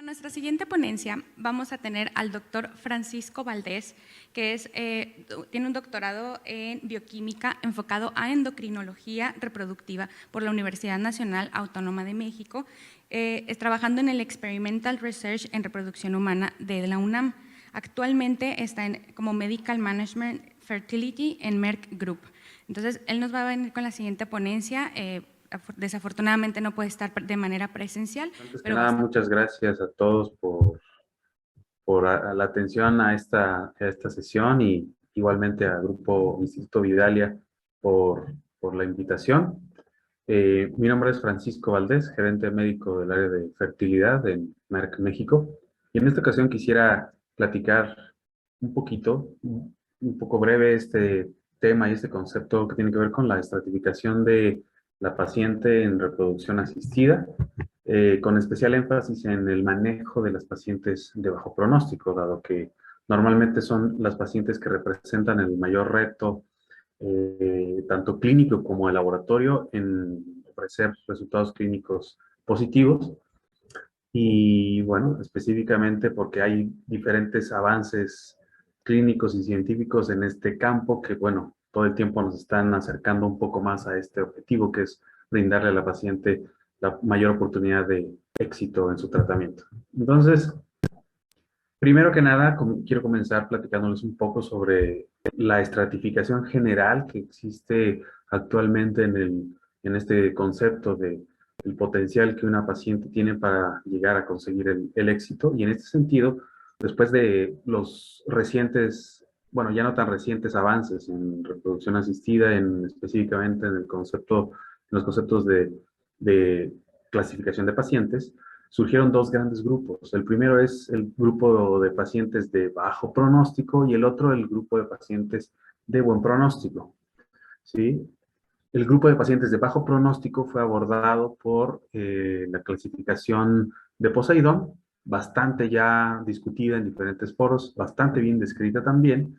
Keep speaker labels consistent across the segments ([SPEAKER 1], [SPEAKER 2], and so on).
[SPEAKER 1] nuestra siguiente ponencia vamos a tener al doctor Francisco Valdés, que tiene un doctorado en bioquímica enfocado a endocrinología reproductiva por la Universidad Nacional Autónoma de México, trabajando en el Experimental Research en Reproducción Humana de la UNAM. Actualmente está como Medical Management Fertility en Merck Group. Entonces, él nos va a venir con la siguiente ponencia. Desafortunadamente no puede estar de manera presencial.
[SPEAKER 2] Antes que nada, muchas gracias a todos por la atención a esta sesión y igualmente al Grupo Instituto Vidalia por la invitación. Mi nombre es Francisco Valdés, gerente médico del área de fertilidad en Merck México. Y en esta ocasión quisiera platicar un poco breve este tema y este concepto que tiene que ver con la estratificación de la paciente en reproducción asistida, con especial énfasis en el manejo de las pacientes de bajo pronóstico, dado que normalmente son las pacientes que representan el mayor reto, tanto clínico como de laboratorio, en ofrecer resultados clínicos positivos. Y bueno, específicamente porque hay diferentes avances clínicos y científicos en este campo que, bueno, todo el tiempo nos están acercando un poco más a este objetivo, que es brindarle a la paciente la mayor oportunidad de éxito en su tratamiento. Entonces, primero que nada, quiero comenzar platicándoles un poco sobre la estratificación general que existe actualmente en este concepto de el potencial que una paciente tiene para llegar a conseguir el éxito. Y en este sentido, después de los recientes, bueno, ya no tan recientes avances en reproducción asistida, específicamente en los conceptos de clasificación de pacientes, surgieron dos grandes grupos. El primero es el grupo de pacientes de bajo pronóstico y el otro el grupo de pacientes de buen pronóstico. ¿Sí? El grupo de pacientes de bajo pronóstico fue abordado por la clasificación de Poseidón, bastante ya discutida en diferentes foros, bastante bien descrita también.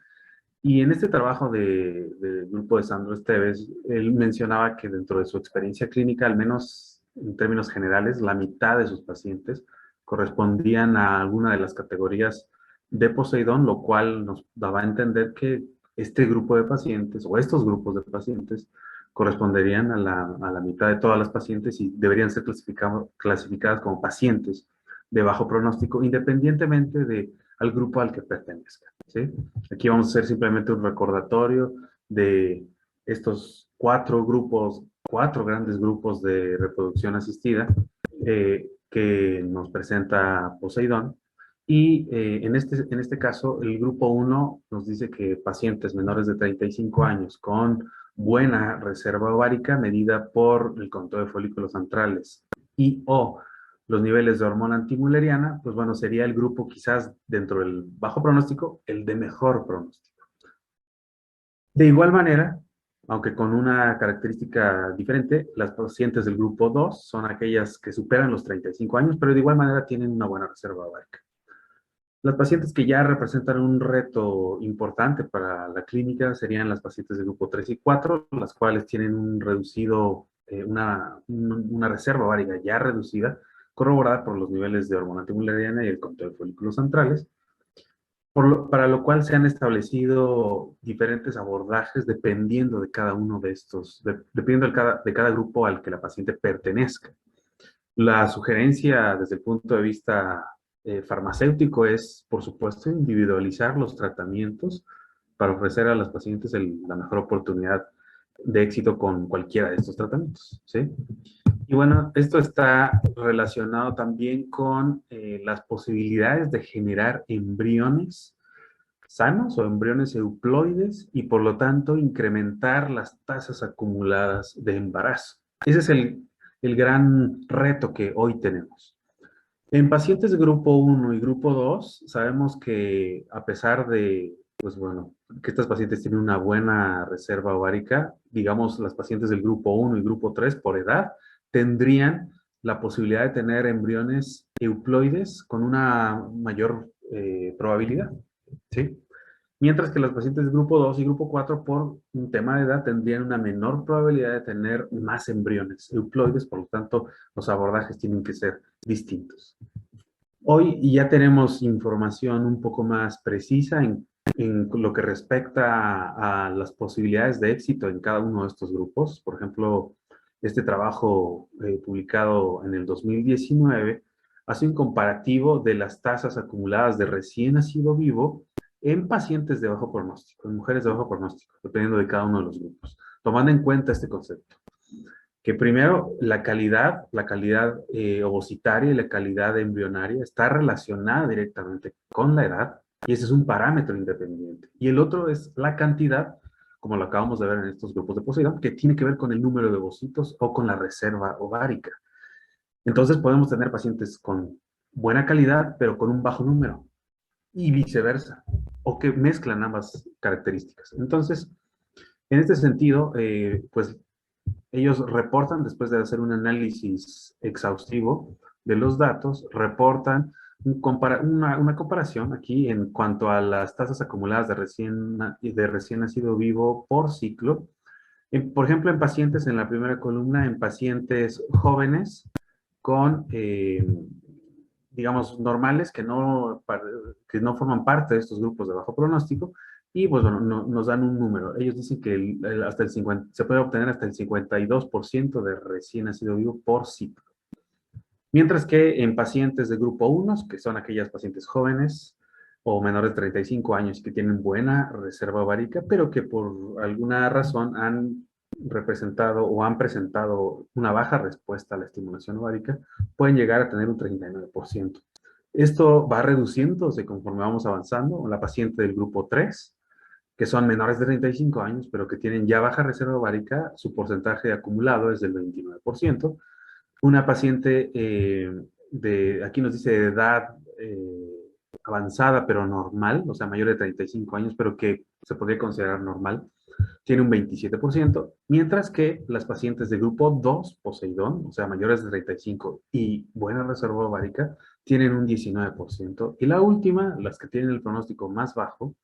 [SPEAKER 2] Y en este trabajo del grupo de Sandro Esteves, él mencionaba que dentro de su experiencia clínica, al menos en términos generales, la mitad de sus pacientes correspondían a alguna de las categorías de Poseidón, lo cual nos daba a entender que este grupo de pacientes o estos grupos de pacientes corresponderían a la mitad de todas las pacientes y deberían ser clasificadas como pacientes de bajo pronóstico, independientemente al grupo al que pertenezcan. ¿Sí? Aquí vamos a hacer simplemente un recordatorio de estos cuatro grandes grupos de reproducción asistida que nos presenta Poseidón. Y en este caso, el grupo 1 nos dice que pacientes menores de 35 años con buena reserva ovárica medida por el conteo de folículos antrales y o los niveles de hormona antimülleriana, pues bueno, sería el grupo quizás dentro del bajo pronóstico, el de mejor pronóstico. De igual manera, aunque con una característica diferente, las pacientes del grupo 2 son aquellas que superan los 35 años, pero de igual manera tienen una buena reserva ovárica. Las pacientes que ya representan un reto importante para la clínica serían las pacientes del grupo 3 y 4, las cuales tienen una reserva ovárica ya reducida, corroborada por los niveles de hormona antimülleriana y el conteo de folículos antrales, para lo cual se han establecido diferentes abordajes dependiendo de cada uno de estos, dependiendo de cada grupo al que la paciente pertenezca. La sugerencia desde el punto de vista farmacéutico es, por supuesto, individualizar los tratamientos para ofrecer a las pacientes la mejor oportunidad de éxito con cualquiera de estos tratamientos, ¿sí? Y bueno, esto está relacionado también con las posibilidades de generar embriones sanos o embriones euploides y por lo tanto incrementar las tasas acumuladas de embarazo. Ese es el gran reto que hoy tenemos. En pacientes de grupo 1 y grupo 2, sabemos que a pesar de, pues bueno, que estas pacientes tienen una buena reserva ovárica, digamos las pacientes del grupo 1 y grupo 3 por edad, tendrían la posibilidad de tener embriones euploides con una mayor probabilidad, ¿sí? Mientras que los pacientes del grupo 2 y grupo 4, por un tema de edad, tendrían una menor probabilidad de tener más embriones euploides, por lo tanto, los abordajes tienen que ser distintos. Hoy ya tenemos información un poco más precisa en lo que respecta a las posibilidades de éxito en cada uno de estos grupos. Por ejemplo, este trabajo publicado en el 2019 hace un comparativo de las tasas acumuladas de recién nacido vivo en pacientes de bajo pronóstico, en mujeres de bajo pronóstico, dependiendo de cada uno de los grupos, tomando en cuenta este concepto que primero la calidad ovocitaria y la calidad embrionaria está relacionada directamente con la edad y ese es un parámetro independiente. Y el otro es la cantidad, como lo acabamos de ver en estos grupos de Poseidón, que tiene que ver con el número de ovocitos o con la reserva ovárica. Entonces podemos tener pacientes con buena calidad, pero con un bajo número y viceversa, o que mezclan ambas características. Entonces, en este sentido, pues ellos reportan, después de hacer un análisis exhaustivo de los datos, reportan una comparación aquí en cuanto a las tasas acumuladas de recién nacido vivo por ciclo. Por ejemplo, en pacientes, en la primera columna, en pacientes jóvenes con, digamos, normales que no forman parte de estos grupos de bajo pronóstico, y pues bueno, nos dan un número. Ellos dicen que hasta el 50, se puede obtener hasta el 52% de recién nacido vivo por ciclo. Mientras que en pacientes de grupo 1, que son aquellas pacientes jóvenes o menores de 35 años que tienen buena reserva ovárica, pero que por alguna razón han representado o han presentado una baja respuesta a la estimulación ovárica, pueden llegar a tener un 39%. Esto va reduciéndose conforme vamos avanzando. La paciente del grupo 3, que son menores de 35 años, pero que tienen ya baja reserva ovárica, su porcentaje acumulado es del 29%. Una paciente aquí nos dice de edad avanzada, pero normal, o sea, mayor de 35 años, pero que se podría considerar normal, tiene un 27%, mientras que las pacientes de grupo 2, Poseidón, o sea, mayores de 35 y buena reserva ovárica, tienen un 19%. Y la última, las que tienen el pronóstico más bajo,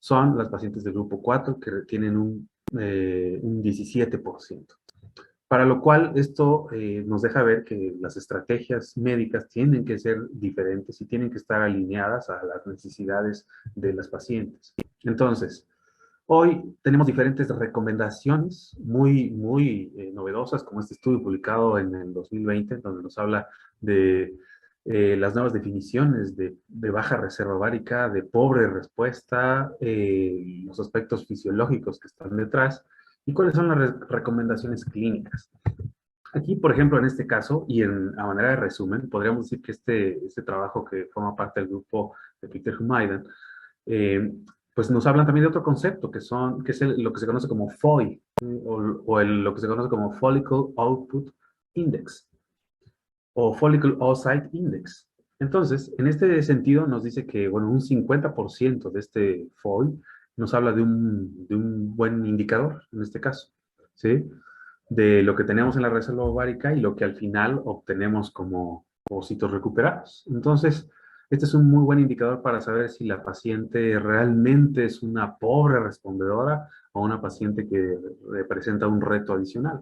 [SPEAKER 2] son las pacientes del grupo 4, que tienen un 17%. Para lo cual esto nos deja ver que las estrategias médicas tienen que ser diferentes y tienen que estar alineadas a las necesidades de las pacientes. Entonces, hoy tenemos diferentes recomendaciones muy novedosas, como este estudio publicado en el 2020, donde nos habla de las nuevas definiciones de baja reserva ovárica, de pobre respuesta, los aspectos fisiológicos que están detrás y cuáles son las recomendaciones clínicas. Aquí, por ejemplo, en este caso, y a manera de resumen, podríamos decir que este trabajo que forma parte del grupo de Peter Humaydan, pues nos hablan también de otro concepto, que es lo que se conoce como FOI, lo que se conoce como Follicle Output Index, o Follicle Oocyte Index. Entonces, en este sentido, nos dice que, bueno, un 50% de este FOI nos habla de un buen indicador, en este caso, ¿sí? De lo que tenemos en la reserva ovárica y lo que al final obtenemos como ovocitos recuperados. Entonces, este es un muy buen indicador para saber si la paciente realmente es una pobre respondedora o una paciente que representa un reto adicional.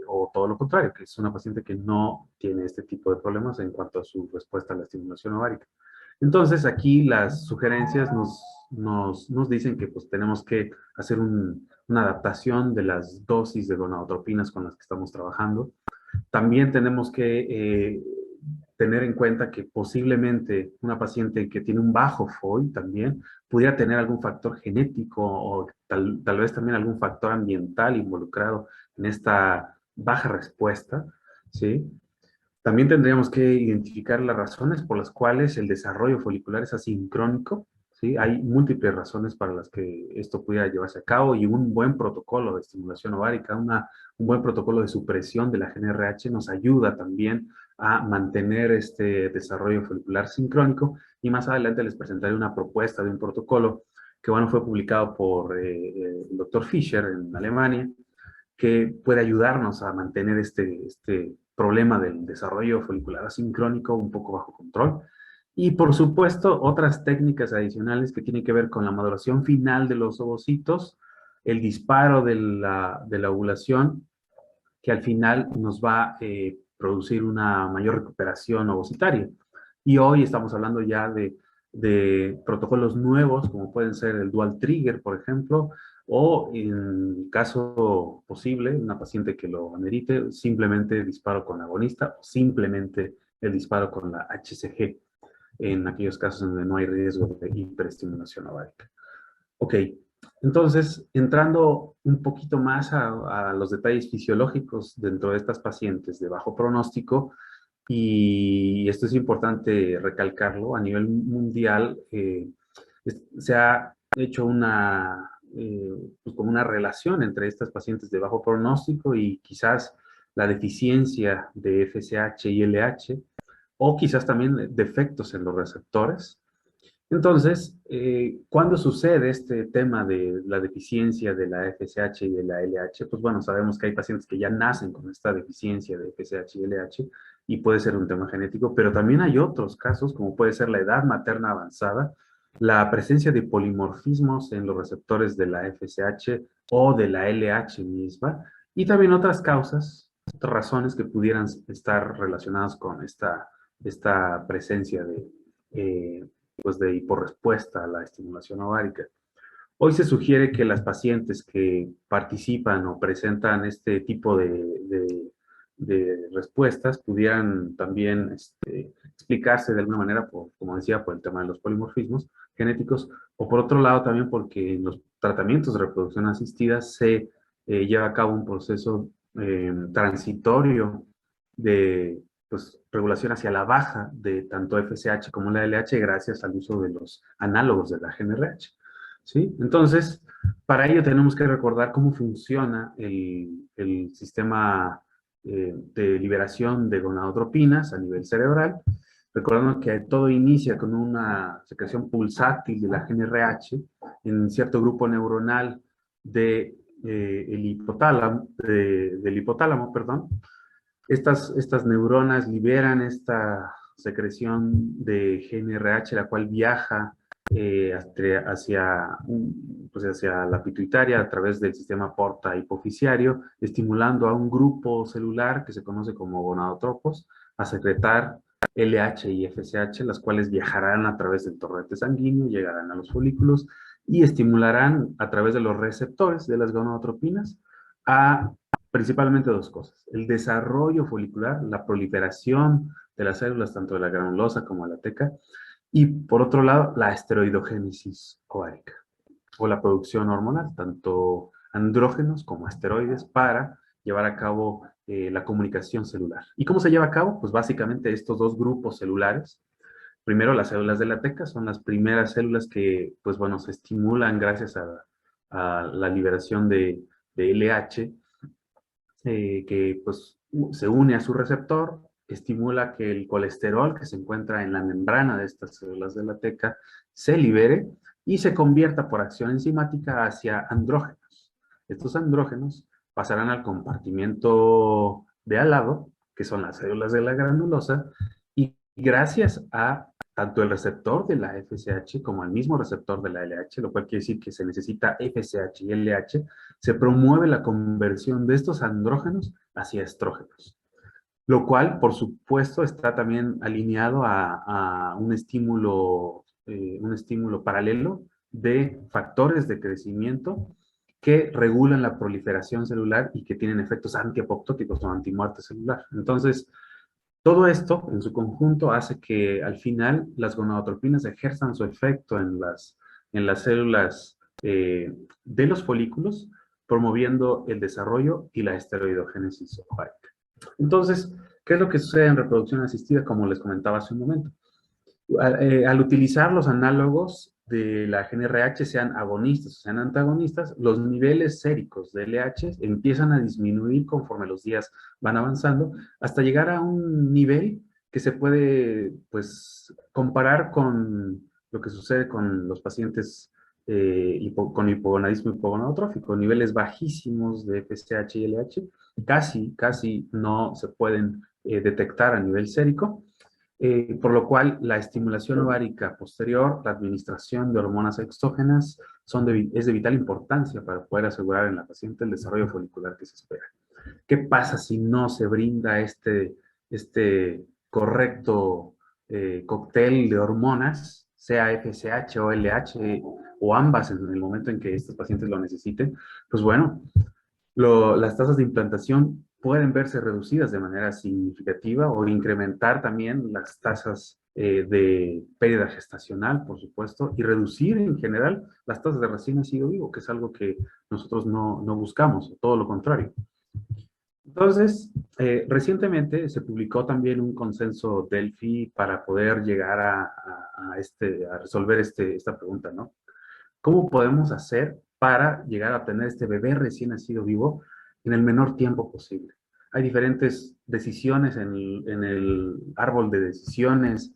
[SPEAKER 2] O todo lo contrario, que es una paciente que no tiene este tipo de problemas en cuanto a su respuesta a la estimulación ovárica. Entonces, aquí las sugerencias nos dicen que pues, tenemos que hacer una adaptación de las dosis de gonadotropinas con las que estamos trabajando. También tenemos que tener en cuenta que posiblemente una paciente que tiene un bajo FOI también pudiera tener algún factor genético o tal vez también algún factor ambiental involucrado en esta baja respuesta, ¿sí? También tendríamos que identificar las razones por las cuales el desarrollo folicular es asincrónico, ¿sí? Hay múltiples razones para las que esto pudiera llevarse a cabo y un buen protocolo de estimulación ovárica, un buen protocolo de supresión de la GnRH nos ayuda también a mantener este desarrollo folicular sincrónico y más adelante les presentaré una propuesta de un protocolo que bueno, fue publicado por el doctor Fischer en Alemania, que puede ayudarnos a mantener este problema del desarrollo folicular asincrónico un poco bajo control. Y por supuesto, otras técnicas adicionales que tienen que ver con la maduración final de los ovocitos, el disparo de la ovulación, que al final nos va a producir una mayor recuperación ovocitaria. Y hoy estamos hablando ya de protocolos nuevos, como pueden ser el dual trigger, por ejemplo, o en caso posible, una paciente que lo amerite, simplemente disparo con agonista o simplemente el disparo con la HCG, en aquellos casos donde no hay riesgo de hiperestimulación ovárica. Ok, entonces, entrando un poquito más a los detalles fisiológicos dentro de estas pacientes de bajo pronóstico, y esto es importante recalcarlo, a nivel mundial se ha hecho pues como una relación entre estas pacientes de bajo pronóstico y quizás la deficiencia de FSH y LH, o quizás también defectos en los receptores. Entonces, ¿cuándo sucede este tema de la deficiencia de la FSH y de la LH? Pues bueno, sabemos que hay pacientes que ya nacen con esta deficiencia de FSH y LH y puede ser un tema genético, pero también hay otros casos, como puede ser la edad materna avanzada, la presencia de polimorfismos en los receptores de la FSH o de la LH misma, y también otras causas, otras razones que pudieran estar relacionadas con esta presencia pues de hiporrespuesta a la estimulación ovárica. Hoy se sugiere que las pacientes que participan o presentan este tipo de respuestas pudieran también explicarse de alguna manera, como decía, por el tema de los polimorfismos genéticos, o por otro lado también porque en los tratamientos de reproducción asistida se lleva a cabo un proceso transitorio de pues, regulación hacia la baja de tanto FSH como la LH gracias al uso de los análogos de la GnRH. ¿Sí? Entonces, para ello tenemos que recordar cómo funciona el sistema de liberación de gonadotropinas a nivel cerebral, recordando que todo inicia con una secreción pulsátil de la GnRH en cierto grupo neuronal del hipotálamo, perdón. Estas neuronas liberan esta secreción de GnRH, la cual viaja pues hacia la pituitaria a través del sistema porta hipofisiario, estimulando a un grupo celular que se conoce como gonadotropos a secretar LH y FSH, las cuales viajarán a través del torrente sanguíneo, llegarán a los folículos y estimularán a través de los receptores de las gonadotropinas a principalmente dos cosas: el desarrollo folicular, la proliferación de las células, tanto de la granulosa como de la teca, y por otro lado, la esteroidogénesis ovárica, o la producción hormonal, tanto andrógenos como esteroides, para llevar a cabo la comunicación celular. ¿Y cómo se lleva a cabo? Pues básicamente estos dos grupos celulares. Primero, las células de la teca son las primeras células que, pues bueno, se estimulan gracias a la liberación de LH, que pues se une a su receptor, estimula que el colesterol que se encuentra en la membrana de estas células de la teca se libere y se convierta por acción enzimática hacia andrógenos. Estos andrógenos pasarán al compartimiento de al lado, que son las células de la granulosa, y gracias a tanto el receptor de la FSH como al mismo receptor de la LH, lo cual quiere decir que se necesita FSH y LH, se promueve la conversión de estos andrógenos hacia estrógenos, lo cual, por supuesto, está también alineado a un estímulo paralelo de factores de crecimiento que regulan la proliferación celular y que tienen efectos antiapoptóticos o antimuerte celular. Entonces, todo esto, en su conjunto, hace que al final las gonadotropinas ejerzan su efecto en las células de los folículos, promoviendo el desarrollo y la esteroidogénesis ovárica. Entonces, ¿qué es lo que sucede en reproducción asistida? Como les comentaba hace un momento. Al utilizar los análogos de la GnRH, sean agonistas o sean antagonistas, los niveles séricos de LH empiezan a disminuir conforme los días van avanzando, hasta llegar a un nivel que se puede, pues, comparar con lo que sucede con los pacientes con hipogonadismo hipogonadotrófico, niveles bajísimos de FSH y LH, casi no se pueden detectar a nivel sérico. Por lo cual la estimulación ovárica posterior, la administración de hormonas exógenas es de vital importancia para poder asegurar en la paciente el desarrollo folicular que se espera. ¿Qué pasa si no se brinda este correcto cóctel de hormonas, sea FSH o LH, o ambas en el momento en que estos pacientes lo necesiten, pues bueno, las tasas de implantación pueden verse reducidas de manera significativa o incrementar también las tasas de pérdida gestacional, por supuesto, y reducir en general las tasas de recién nacido vivo, que es algo que nosotros no buscamos, todo lo contrario. Entonces, recientemente se publicó también un consenso Delphi para poder llegar a resolver esta pregunta, ¿no? ¿Cómo podemos hacer para llegar a tener este bebé recién nacido vivo en el menor tiempo posible? Hay diferentes decisiones en el árbol de decisiones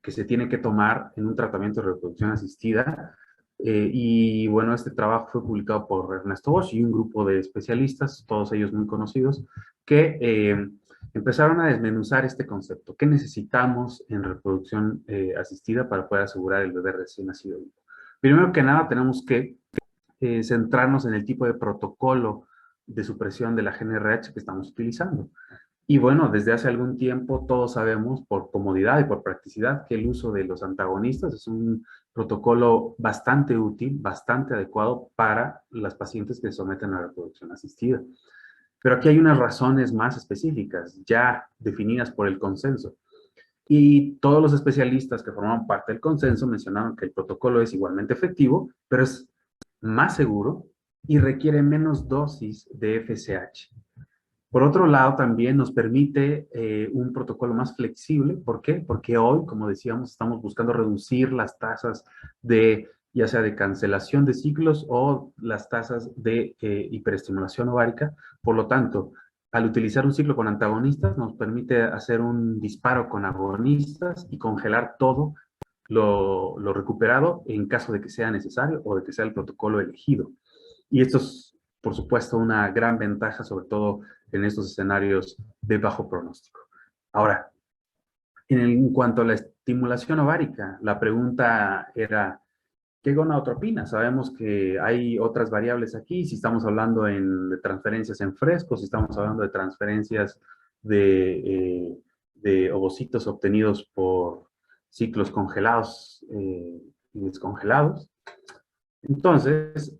[SPEAKER 2] que se tiene que tomar en un tratamiento de reproducción asistida. Y bueno, este trabajo fue publicado por Ernesto Bosch y un grupo de especialistas, todos ellos muy conocidos, que empezaron a desmenuzar este concepto. ¿Qué necesitamos en reproducción asistida para poder asegurar el bebé recién nacido vivo? Primero que nada, tenemos que centrarnos en el tipo de protocolo de supresión de la GnRH que estamos utilizando. Y bueno, desde hace algún tiempo todos sabemos por comodidad y por practicidad que el uso de los antagonistas es un protocolo bastante útil, bastante adecuado para las pacientes que se someten a la reproducción asistida. Pero aquí hay unas razones más específicas, ya definidas por el consenso. Y todos los especialistas que formaban parte del consenso mencionaron que el protocolo es igualmente efectivo, pero es más seguro y requiere menos dosis de FSH. Por otro lado, también nos permite un protocolo más flexible. ¿Por qué? Porque hoy, como decíamos, estamos buscando reducir las tasas de, ya sea de cancelación de ciclos o las tasas de hiperestimulación ovárica. Por lo tanto, al utilizar un ciclo con antagonistas, nos permite hacer un disparo con agonistas y congelar todo lo recuperado en caso de que sea necesario o de que sea el protocolo elegido. Y esto es, por supuesto, una gran ventaja, sobre todo en estos escenarios de bajo pronóstico. Ahora, en cuanto a la estimulación ovárica, la pregunta era, ¿qué gonadotropina? Sabemos que hay otras variables aquí, si estamos hablando de transferencias en fresco, si estamos hablando de transferencias de ovocitos obtenidos por ciclos congelados y descongelados. Entonces,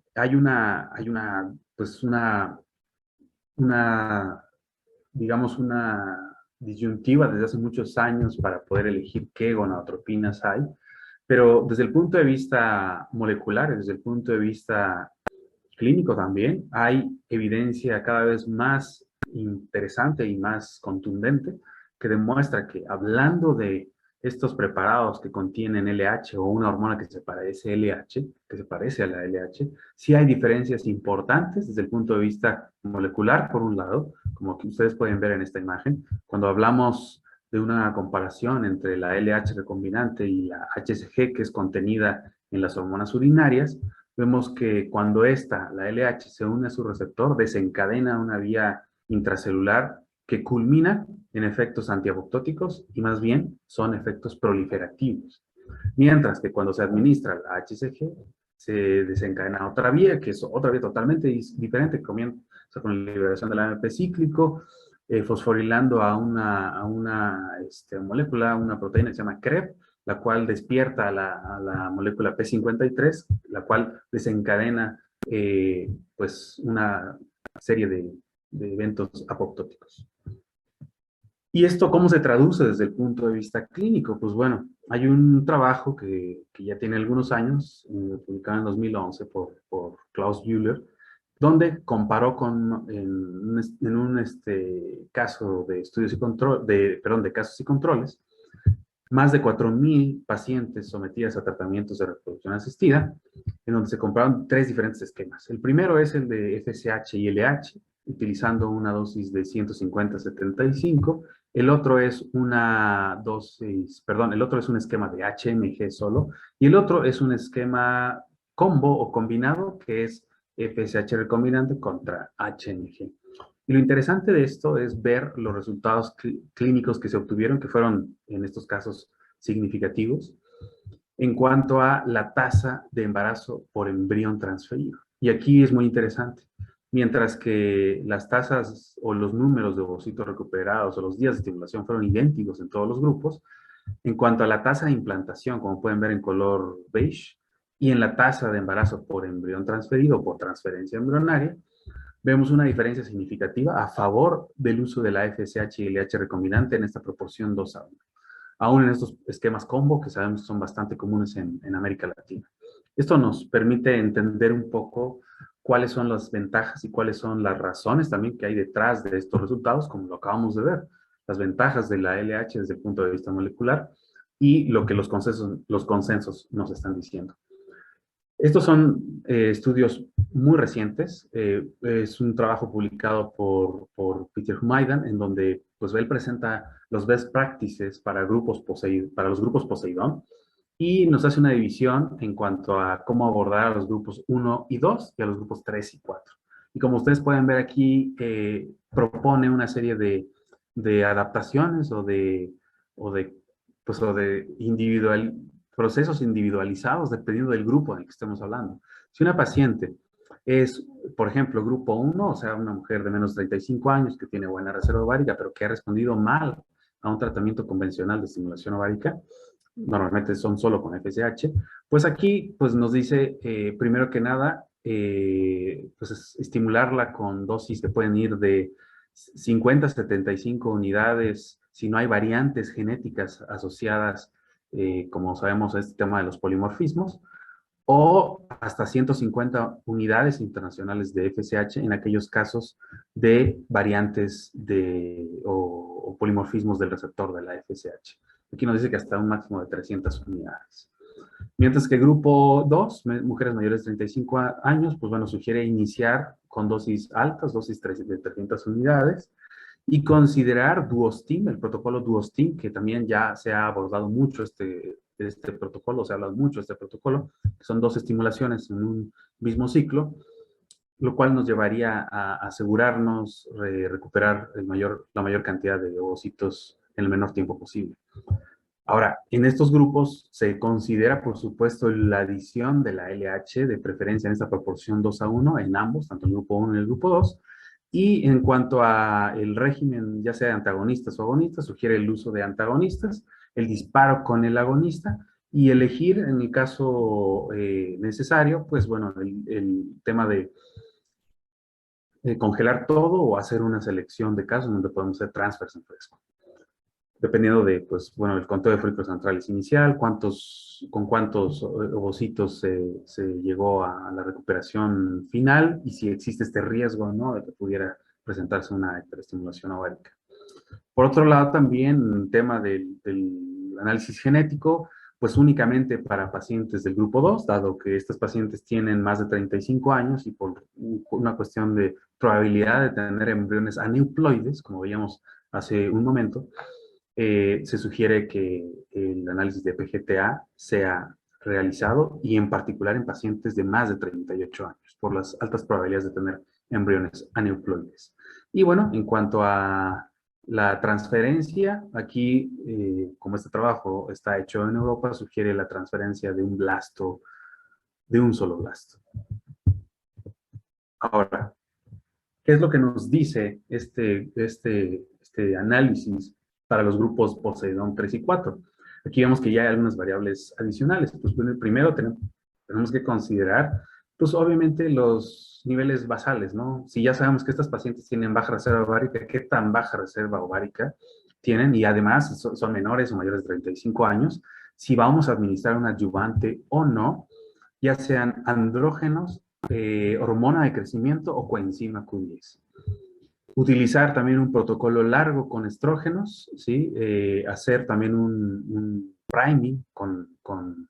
[SPEAKER 2] una, digamos, una disyuntiva desde hace muchos años para poder elegir qué gonadotropinas hay, pero desde el punto de vista molecular, desde el punto de vista clínico también, hay evidencia cada vez más interesante y más contundente que demuestra que hablando de estos preparados que contienen LH o una hormona que se parece a LH, que se parece a la LH, sí hay diferencias importantes desde el punto de vista molecular, por un lado, como que ustedes pueden ver en esta imagen, cuando hablamos de una comparación entre la LH recombinante y la HCG que es contenida en las hormonas urinarias, vemos que cuando la LH, se une a su receptor, desencadena una vía intracelular que culmina en efectos antiapoptóticos y más bien son efectos proliferativos. Mientras que cuando se administra la HCG, se desencadena otra vía, que es otra vía totalmente diferente, que comienza con la liberación del AMP cíclico, fosforilando a una molécula, una proteína que se llama CREB, la cual despierta a la molécula P53, la cual desencadena pues una serie de eventos apoptóticos. ¿Y esto cómo se traduce desde el punto de vista clínico? Pues bueno, hay un trabajo que ya tiene algunos años, publicado en 2011 por Klaus Bühler, donde comparó en un caso de estudios y control, de casos y controles, más de 4,000 pacientes sometidas a tratamientos de reproducción asistida, en donde se compararon tres diferentes esquemas. El primero es el de FSH y LH, utilizando una dosis de 150-75. El otro es el otro es un esquema de HMG solo, y el otro es un esquema combo o combinado, que es FSH recombinante contra HMG. Y lo interesante de esto es ver los resultados clínicos que se obtuvieron, que fueron en estos casos significativos, en cuanto a la tasa de embarazo por embrión transferido. Y aquí es muy interesante. Mientras que las tasas o los números de ovocitos recuperados o los días de estimulación fueron idénticos en todos los grupos, En cuanto a la tasa de implantación, como pueden ver en color beige, y en la tasa de embarazo por embrión transferido o por transferencia embrionaria, vemos una diferencia significativa a favor del uso de la FSH y LH recombinante en esta proporción 2:1. Aún en estos esquemas combo, que sabemos que son bastante comunes en América Latina. Esto nos permite entender un poco cuáles son las ventajas y cuáles son las razones también que hay detrás de estos resultados, como lo acabamos de ver. Las ventajas de la LH desde el punto de vista molecular y lo que los consensos nos están diciendo. Estos son estudios muy recientes. Es un trabajo publicado por Peter Humaydan, en donde pues, él presenta los best practices para los grupos Poseidón y nos hace una división en cuanto a cómo abordar a los grupos 1 y 2 y a los grupos 3 y 4. Y como ustedes pueden ver aquí, propone una serie de adaptaciones o de procesos individualizados dependiendo del grupo en el que estemos hablando. Si una paciente es, por ejemplo, grupo 1, o sea, una mujer de menos de 35 años que tiene buena reserva ovárica, pero que ha respondido mal a un tratamiento convencional de estimulación ovárica, normalmente son solo con FSH, pues aquí pues nos dice, primero que nada, pues estimularla con dosis que pueden ir de 50 a 75 unidades, si no hay variantes genéticas asociadas, como sabemos, a este tema de los polimorfismos, o hasta 150 unidades internacionales de FSH en aquellos casos de variantes o polimorfismos del receptor de la FSH. Aquí nos dice que hasta un máximo de 300 unidades. Mientras que grupo 2, mujeres mayores de 35 años, pues bueno, sugiere iniciar con dosis altas, dosis de 300 unidades, y considerar Duostin, el protocolo Duostin, que también ya se ha abordado mucho este protocolo, se ha hablado mucho de este protocolo, que son 2 estimulaciones en un mismo ciclo, lo cual nos llevaría a asegurarnos recuperar la mayor cantidad de ovocitos en el menor tiempo posible. Ahora, en estos grupos se considera, por supuesto, la adición de la LH, de preferencia en esta proporción 2:1, en ambos, tanto el grupo 1 y el grupo 2. Y en cuanto a el régimen, ya sea de antagonistas o agonistas, sugiere el uso de antagonistas, el disparo con el agonista y elegir, en el caso necesario, pues bueno, el tema de congelar todo o hacer una selección de casos donde podemos hacer transfers en fresco, dependiendo de, pues, bueno, el conteo de folículos centrales inicial, con cuántos ovocitos se llegó a la recuperación final y si existe este riesgo, ¿no?, de que pudiera presentarse una hiperestimulación ovárica. Por otro lado, también el tema del análisis genético, pues únicamente para pacientes del grupo 2, dado que estas pacientes tienen más de 35 años y por una cuestión de probabilidad de tener embriones aneuploides, como veíamos hace un momento, se sugiere que el análisis de PGTA sea realizado y en particular en pacientes de más de 38 años, por las altas probabilidades de tener embriones aneuploides. Y bueno, en cuanto a la transferencia, aquí, como este trabajo está hecho en Europa, sugiere la transferencia de un blasto, de un solo blasto. Ahora, ¿qué es lo que nos dice este análisis para los grupos Poseidón 3 y 4? Aquí vemos que ya hay algunas variables adicionales. Pues primero tenemos que considerar, pues obviamente los niveles basales, ¿no? Si ya sabemos que estas pacientes tienen baja reserva ovárica, ¿qué tan baja reserva ovárica tienen? Y además son menores o mayores de 35 años. Si vamos a administrar un adyuvante o no, ya sean andrógenos, hormona de crecimiento o coenzima Q10. Utilizar también un protocolo largo con estrógenos, ¿sí? Hacer también un priming con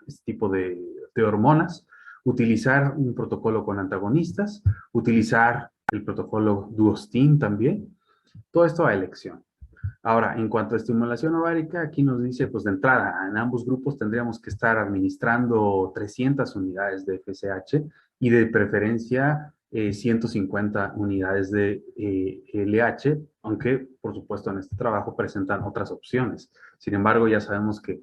[SPEAKER 2] este tipo de hormonas. Utilizar un protocolo con antagonistas. Utilizar el protocolo Duostin también. Todo esto a elección. Ahora, en cuanto a estimulación ovárica, aquí nos dice, pues de entrada, en ambos grupos tendríamos que estar administrando 300 unidades de FSH y de preferencia 150 unidades de LH, aunque por supuesto en este trabajo presentan otras opciones. Sin embargo, ya sabemos que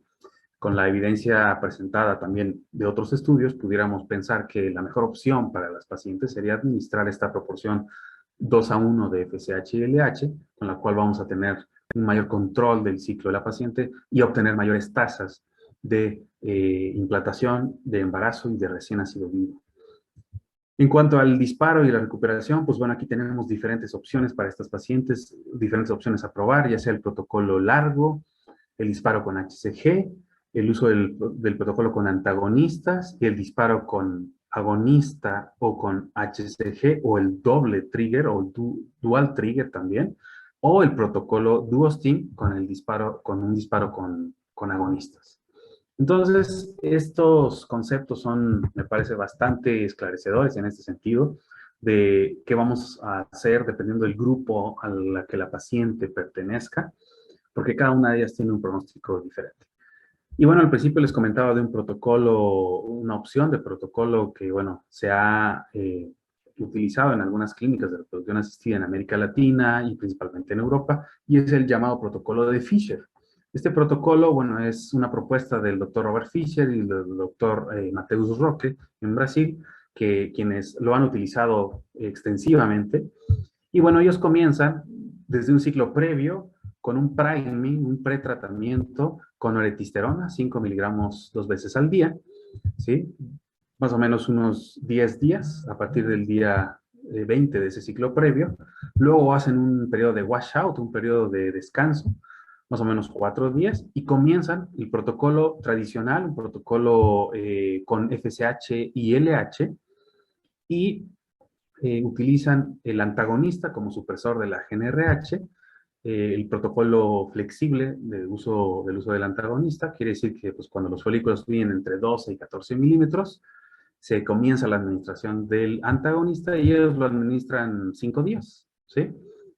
[SPEAKER 2] con la evidencia presentada también de otros estudios, pudiéramos pensar que la mejor opción para las pacientes sería administrar esta proporción 2:1 de FSH y LH, con la cual vamos a tener un mayor control del ciclo de la paciente y obtener mayores tasas de implantación, de embarazo y de recién nacido vivo. En cuanto al disparo y la recuperación, pues bueno, aquí tenemos diferentes opciones para estas pacientes, diferentes opciones a probar, ya sea el protocolo largo, el disparo con HCG, el uso del protocolo con antagonistas y el disparo con agonista o con HCG o el doble trigger o dual trigger también, o el protocolo Duostin con el disparo, con un disparo con agonistas. Entonces, estos conceptos son, me parece, bastante esclarecedores en este sentido de qué vamos a hacer dependiendo del grupo a la que la paciente pertenezca, porque cada una de ellas tiene un pronóstico diferente. Y bueno, al principio les comentaba de un protocolo, una opción de protocolo que, bueno, se ha utilizado en algunas clínicas de reproducción asistida en América Latina y principalmente en Europa, y es el llamado protocolo de Fisher. Este protocolo, bueno, es una propuesta del doctor Robert Fisher y del doctor Mateus Roque en Brasil, quienes lo han utilizado extensivamente. Y bueno, ellos comienzan desde un ciclo previo con un priming, un pretratamiento con oretisterona, 5 miligramos 2 veces al día, ¿sí? Más o menos unos 10 días a partir del día 20 de ese ciclo previo. Luego hacen un periodo de washout, un periodo de descanso, más o menos 4 días, y comienzan el protocolo tradicional, un protocolo con FSH y LH, y utilizan el antagonista como supresor de la GnRH, el protocolo flexible del uso del antagonista, quiere decir que pues, cuando los folículos vienen entre 12 y 14 milímetros, se comienza la administración del antagonista y ellos lo administran 5 días, ¿sí?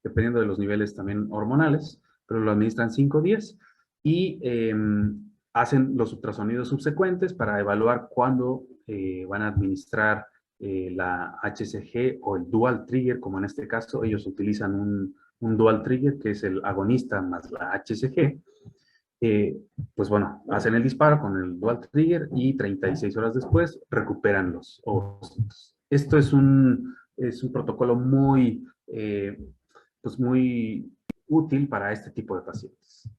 [SPEAKER 2] Dependiendo de los niveles también hormonales, pero lo administran 5 días y hacen los ultrasonidos subsecuentes para evaluar cuándo van a administrar la HCG o el dual trigger, como en este caso ellos utilizan un dual trigger que es el agonista más la HCG. Pues bueno, hacen el disparo con el dual trigger y 36 horas después recuperan los ovocitos. Esto es un protocolo muy, pues muy útil para este tipo de pacientes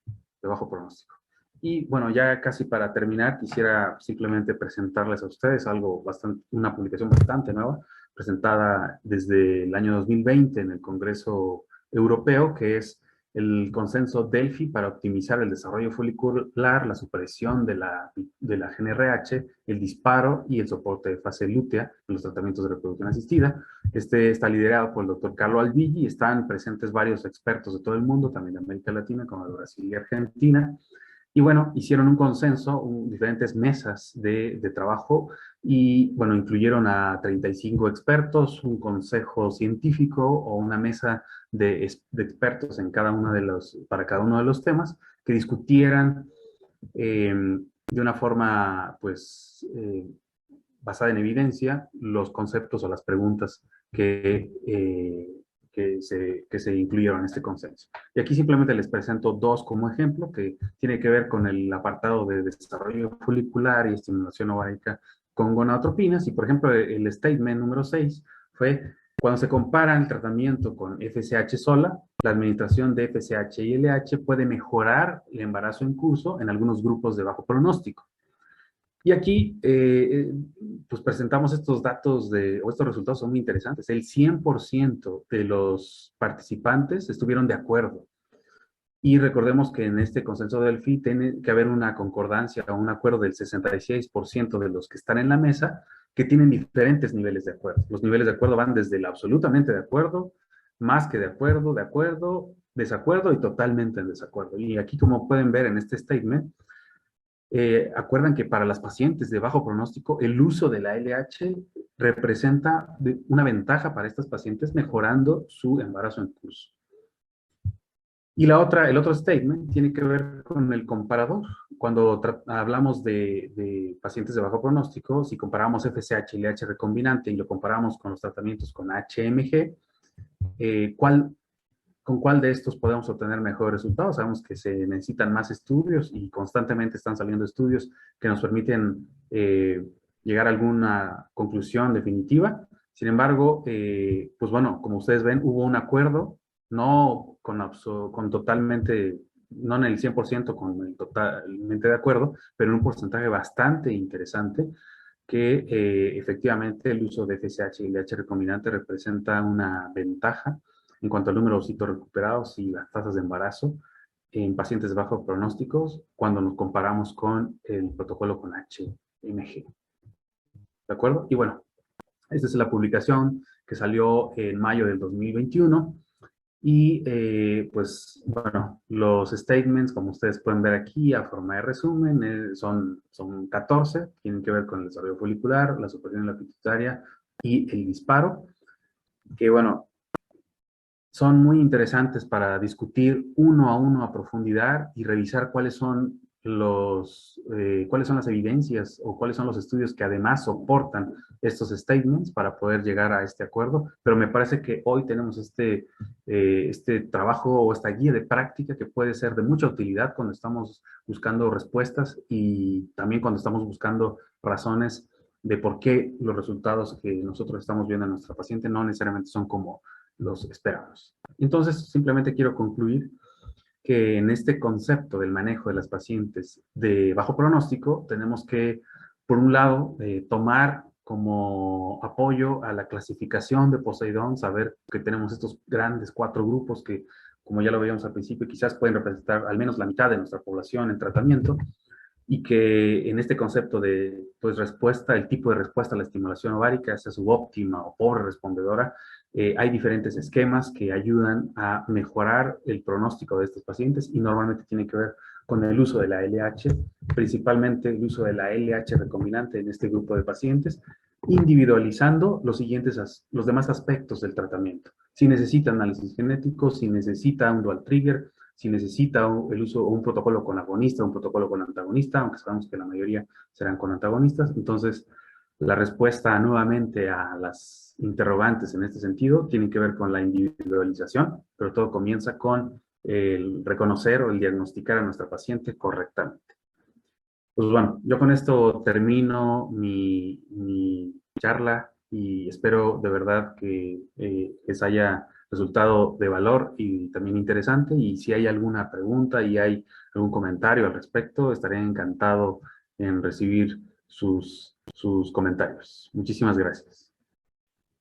[SPEAKER 2] de bajo pronóstico. Y bueno, ya casi para terminar, quisiera simplemente presentarles a ustedes algo bastante, una publicación bastante nueva, presentada desde el año 2020 en el Congreso Europeo, que es el consenso Delphi para optimizar el desarrollo folicular, la supresión de la GnRH, el disparo y el soporte de fase lútea en los tratamientos de reproducción asistida. Este está liderado por el doctor Carlo Alvigi y están presentes varios expertos de todo el mundo, también de América Latina, como de Brasil y Argentina. Y bueno, hicieron un consenso, diferentes mesas de trabajo y bueno, incluyeron a 35 expertos, un consejo científico o una mesa de expertos en cada uno de para cada uno de los temas que discutieran de una forma pues basada en evidencia los conceptos o las preguntas que se incluyeron en este consenso. Y aquí simplemente les presento dos como ejemplo, que tiene que ver con el apartado de desarrollo folicular y estimulación ovárica con gonadotropinas. Y por ejemplo, el statement número 6 fue cuando se compara el tratamiento con FSH sola, la administración de FSH y LH puede mejorar el embarazo en curso en algunos grupos de bajo pronóstico. Y aquí, pues presentamos estos datos o estos resultados son muy interesantes. El 100% de los participantes estuvieron de acuerdo. Y recordemos que en este consenso del FI tiene que haber una concordancia o un acuerdo del 66% de los que están en la mesa que tienen diferentes niveles de acuerdo. Los niveles de acuerdo van desde el absolutamente de acuerdo, más que de acuerdo, desacuerdo y totalmente en desacuerdo. Y aquí, como pueden ver en este statement, acuerdan que para las pacientes de bajo pronóstico, el uso de la LH representa una ventaja para estas pacientes mejorando su embarazo en curso. Y el otro statement tiene que ver con el comparador. Cuando hablamos de pacientes de bajo pronóstico, si comparamos FSH y LH recombinante y lo comparamos con los tratamientos con HMG, ¿con cuál de estos podemos obtener mejores resultados? Sabemos que se necesitan más estudios y constantemente están saliendo estudios que nos permiten llegar a alguna conclusión definitiva. Sin embargo, pues bueno, como ustedes ven, hubo un acuerdo, no con totalmente, no en el 100% con el totalmente de acuerdo, pero en un porcentaje bastante interesante, que efectivamente el uso de FSH y LH recombinante representa una ventaja en cuanto al número de ocitos recuperados y las tasas de embarazo en pacientes bajos pronósticos cuando nos comparamos con el protocolo con HMG. ¿De acuerdo? Y bueno, esta es la publicación que salió en mayo del 2021. Y pues bueno, los statements, como ustedes pueden ver aquí, a forma de resumen, son 14, tienen que ver con el desarrollo folicular, la supresión de la pituitaria y el disparo, que bueno, son muy interesantes para discutir uno a uno a profundidad y revisar cuáles son cuáles son las evidencias o cuáles son los estudios que además soportan estos statements para poder llegar a este acuerdo. Pero me parece que hoy tenemos este trabajo o esta guía de práctica que puede ser de mucha utilidad cuando estamos buscando respuestas y también cuando estamos buscando razones de por qué los resultados que nosotros estamos viendo en nuestra paciente no necesariamente son como los esperamos. Entonces, simplemente quiero concluir que en este concepto del manejo de las pacientes de bajo pronóstico, tenemos que, por un lado, tomar como apoyo a la clasificación de Poseidón, saber que tenemos estos grandes 4 grupos que, como ya lo veíamos al principio, quizás pueden representar al menos la mitad de nuestra población en tratamiento, y que en este concepto de pues, respuesta, el tipo de respuesta a la estimulación ovárica, sea subóptima o pobre respondedora, hay diferentes esquemas que ayudan a mejorar el pronóstico de estos pacientes y normalmente tiene que ver con el uso de la LH, principalmente el uso de la LH recombinante en este grupo de pacientes, individualizando los demás aspectos del tratamiento. Si necesita análisis genético, si necesita un dual trigger, si necesita el uso o un protocolo con agonista, un protocolo con antagonista, aunque sabemos que la mayoría serán con antagonistas. Entonces, la respuesta nuevamente a las interrogantes en este sentido tiene que ver con la individualización, pero todo comienza con el reconocer o el diagnosticar a nuestra paciente correctamente. Pues bueno, yo con esto termino mi charla y espero de verdad que les haya resultado de valor y también interesante. Y si hay alguna pregunta y hay algún comentario al respecto, estaré encantado en recibir sus comentarios. Muchísimas gracias.